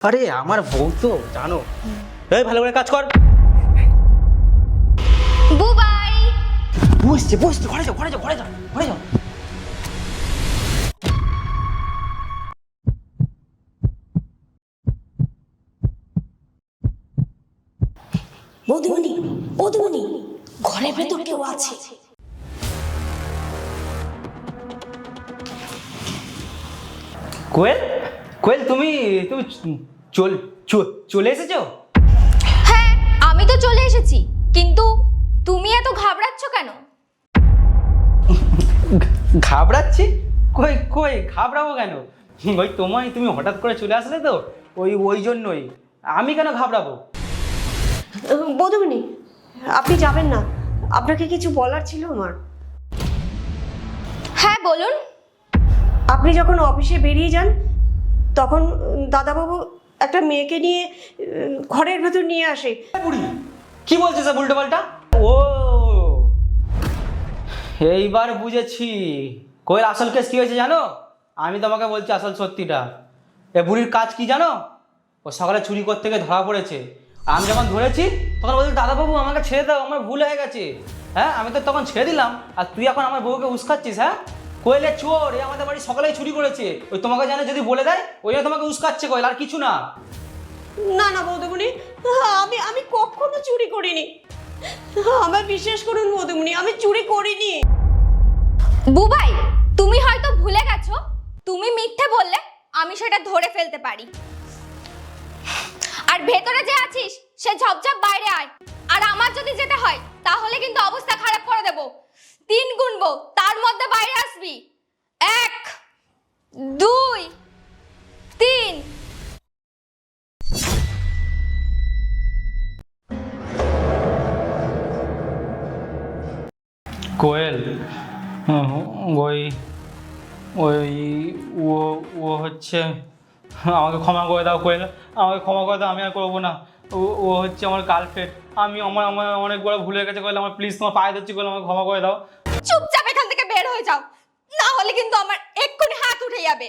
আরে আমার বউ তো জানো, এই ভালো করে কাজ কর। বুবাই বুঝছে বুঝছে, ঘরে যাও ঘরে যাও ঘরে যাও ঘরে যাও। বৌদিমণি, বৌদিমণি, ঘরের ভেতর কেউ আছে। কোয়েল, কোয়েল তুমি তুমি চলে এসেছো? হ্যাঁ আমি তো চলে এসেছি, কিন্তু তুমি এত ঘাবড়াচ্ছ কেন? ঘাবড়াচ্ছি? কই কই ঘাবড়াবো কেন? ওই তুমি হঠাৎ করে চলে আসলে তো, ওই জন্যই। আমি কেন ঘাবড়াবো? বৌদিমণি, আপনি যাবেন না, আপনাকে কিছু বলার ছিল আমার। হ্যাঁ বলুন। আপনি যখন অফিসে বেরিয়ে যান তখন দাদাবাবু একটা মেয়েকে নিয়ে ঘরের ভেতর নিয়ে আসে। বুড়ি কি বলছে স্যার উল্টো পাল্টা? ও এইবার বুঝেছি। কোয়েল আসল কেস কি হয়েছে জানো? আমি তোমাকে বলছি আসল সত্যিটা। এ বুড়ির কাজ কি জানো? ও সকালে চুরি করতে গিয়ে ধরা পড়েছে। আমি যখন ধরেছি তখন বলছি দাদাবাবু আমাকে ছেড়ে দাও, আমার ভুল হয়ে গেছে। হ্যাঁ আমি তো তখন ছেড়ে দিলাম, আর তুই এখন আমার বউকে উস্কাচ্ছিস। হ্যাঁ কোয়েলের চোর, এ আমাদের বাড়ি সকালেই চুরি করেছে। ওই তোমাকে জানে যদি বলে দেয়, ওই জন্য তোমাকে উস্কাচ্ছে কোয়েল, আর কিছু না। না না বৌদিমণি, আমি আমি কখনো চুরি করিনি। আমার বিশ্বাস করুন বৌদিমণি, আমি চুরি করিনি। বুবাই তুমি হয়তো ভুলে গেছো, তুমি মিথ্যে বললে আমি সেটা ধরে ফেলতে পারি। আর ভেতরে যে আছিস সে ঝপঝপ বাইরে আয়, আর আমার যদি যেতে হয় তাহলে কিন্তু অবস্থা খারাপ করে দেব। 3 গুনবো, তার মধ্যে বাইরে আসবি। 1 2 3। কোয়েল ওই ওই ও ও হচ্ছে, আমাকে ক্ষমা করে দাও কোয়েল, আমাকে ক্ষমা করে দাও, আমি আর করবো না। ও হচ্ছে আমার গার্লফ্রেন্ড। আমি আমার আমার অনেক বড় ভুল হয়ে গেছে কোয়েল, আমার প্লিজ তোমার পায়ে ধরছি কোয়েল, আমাকে ক্ষমা করে দাও। চুপচাপ এখান থেকে বের হয়ে যাও, না হলে কিন্তু আমার এক্ষুনি হাত উঠে যাবে।